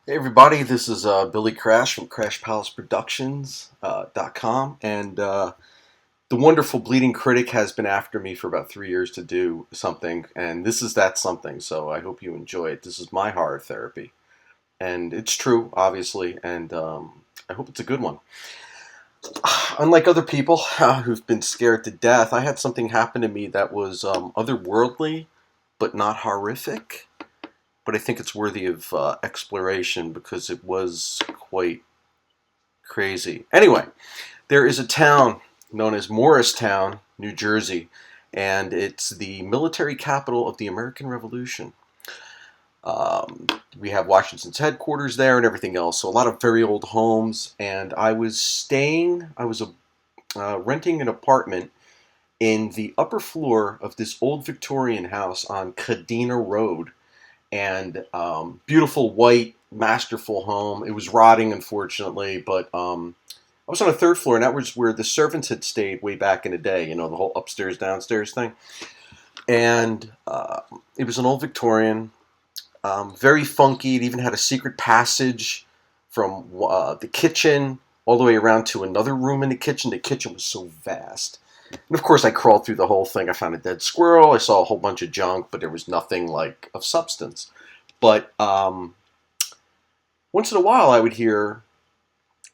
Hey everybody, this is Billy Crash from CrashPalaceProductions.com, and the wonderful Bleeding Critic has been after me for about 3 years to do something, and this is that something, so I hope you enjoy it. This is my horror therapy, and it's true, obviously, and I hope it's a good one. Unlike other people who've been scared to death, I had something happen to me that was otherworldly, but not horrific. But I think it's worthy of exploration because it was quite crazy. Anyway, there is a town known as Morristown, New Jersey, and it's the military capital of the American Revolution. We have Washington's headquarters there and everything else, so a lot of very old homes. And I was renting an apartment in the upper floor of this old Victorian house on Cadena Road, and beautiful white masterful home. It was rotting, unfortunately, but I was on the third floor, and that was where the servants had stayed way back in the day. You know, the whole upstairs downstairs thing. And it was an old Victorian, very funky. It even had a secret passage from the kitchen all the way around to another room in the kitchen. The kitchen was so vast. And of course, I crawled through the whole thing. I found a dead squirrel. I saw a whole bunch of junk, but there was nothing like of substance. But once in a while, I would hear,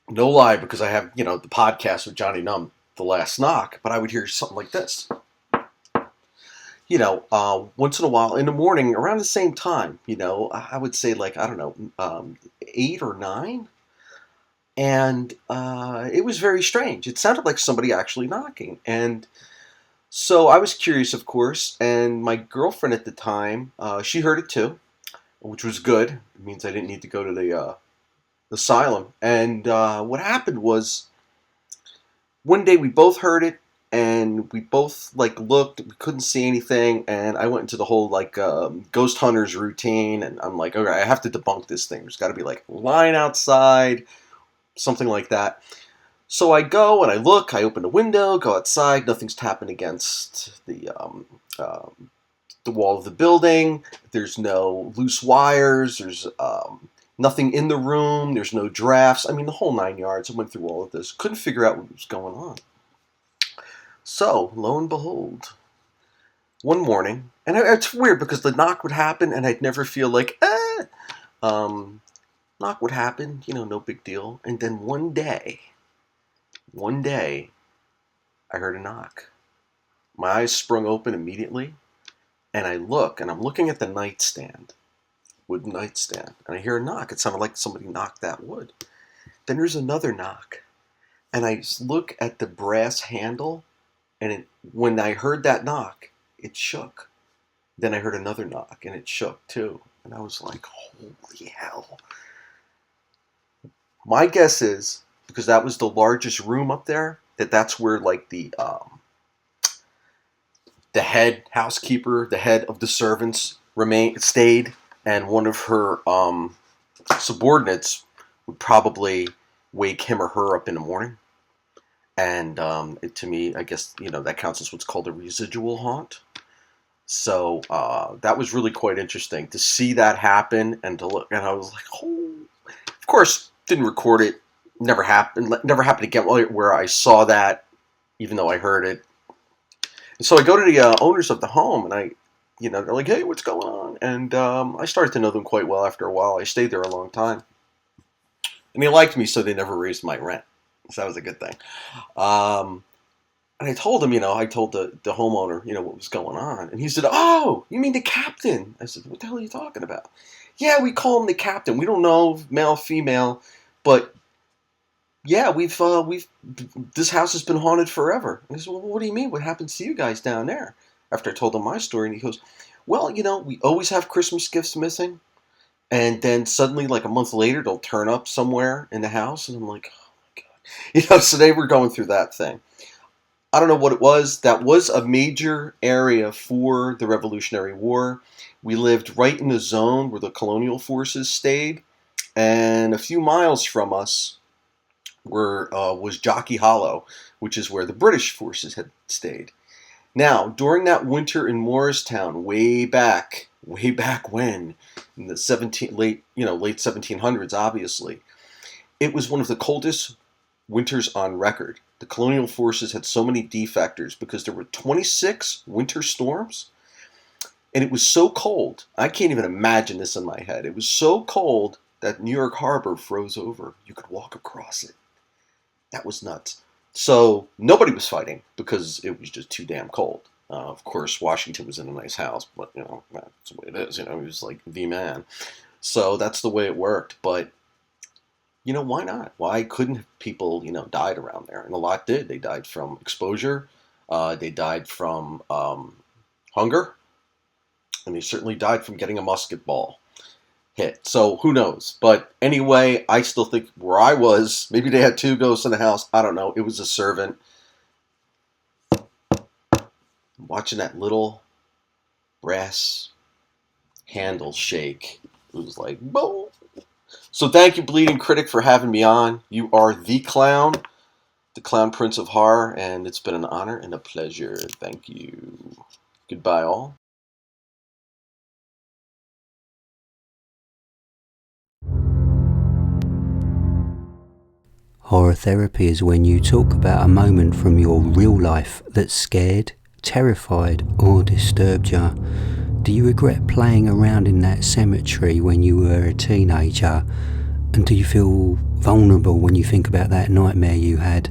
no lie, because I have, the podcast with Johnny Numb, The Last Knock, but I would hear something like this. Once in a while in the morning, around the same time, I would say, like, I don't know, 8 or 9. And it was very strange. It sounded like somebody actually knocking. And so I was curious, of course, and my girlfriend at the time, she heard it too, which was good. It means I didn't need to go to the asylum. And what happened was, one day we both heard it, and we both like looked. We couldn't see anything, and I went into the whole like ghost hunters routine, and I'm like, okay, I have to debunk this thing. There's got to be like a line outside, something like that. So I go and I look. I open the window, go outside. Nothing's tapping against the wall of the building. There's no loose wires. There's nothing in the room. There's no drafts. I mean, the whole 9 yards. I went through all of this. Couldn't figure out what was going on. So, lo and behold, one morning, and it's weird because the knock would happen and I'd never feel like, knock would happen, no big deal. And then one day, I heard a knock. My eyes sprung open immediately, and I look, and I'm looking at the nightstand, wooden nightstand, and I hear a knock. It sounded like somebody knocked that wood. Then there's another knock, and I look at the brass handle, and when I heard that knock, it shook. Then I heard another knock, and it shook too. And I was like, holy hell. My guess is, because that was the largest room up there, that's where like the head housekeeper, the head of the servants stayed, and one of her subordinates would probably wake him or her up in the morning. And to me, I guess, that counts as what's called a residual haunt. So that was really quite interesting to see that happen and to look. And I was like, oh, of course, didn't record it. Never happened again where I saw that, even though I heard it. And so I go to the owners of the home, and they're like, hey, what's going on? And I started to know them quite well after a while. I stayed there a long time. And they liked me, so they never raised my rent. So that was a good thing. And I told him, I told the homeowner, what was going on. And he said, oh, you mean the captain? I said, what the hell are you talking about? Yeah, we call him the captain. We don't know, male, female, but yeah, this house has been haunted forever. And I said, well, what do you mean? What happens to you guys down there? After I told him my story, and he goes, well, we always have Christmas gifts missing. And then suddenly, like a month later, they'll turn up somewhere in the house. And I'm like, oh my God. So they were going through that thing. I don't know what it was. That was a major area for the Revolutionary War. We lived right in the zone where the colonial forces stayed. And a few miles from us was Jockey Hollow, which is where the British forces had stayed. Now, during that winter in Morristown, way back way back when, in the late 1700s, obviously. It was one of the coldest winters on record. The colonial forces had so many defectors because there were 26 winter storms, and it was so cold. I can't even imagine this in my head. It was so cold that New York Harbor froze over. You could walk across it. That was nuts. So nobody was fighting because it was just too damn cold. Of course, Washington was in a nice house, but that's the way it is. He was like the man. So that's the way it worked. But why not? Why couldn't people, died around there? And a lot did. They died from exposure. They died from hunger. And they certainly died from getting a musket ball hit. So who knows? But anyway, I still think where I was, maybe they had 2 ghosts in the house. I don't know. It was a servant. Watching that little brass handle shake. It was like, boom. So thank you, Bleeding Critic, for having me on. You are the clown prince of horror, and it's been an honor and a pleasure. Thank you. Goodbye, all. Horror therapy is when you talk about a moment from your real life that scared, terrified, or disturbed you. Do you regret playing around in that cemetery when you were a teenager? And do you feel vulnerable when you think about that nightmare you had?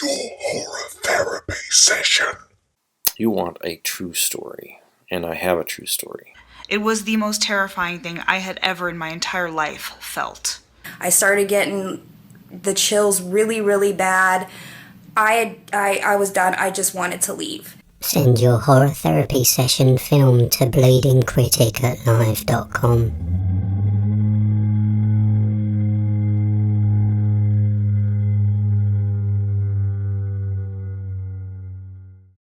Your horror therapy session. You want a true story, and I have a true story. It was the most terrifying thing I had ever in my entire life felt. I started getting the chills really, really bad. I was done. I just wanted to leave. Send your horror therapy session film to bleedingcritic@live.com.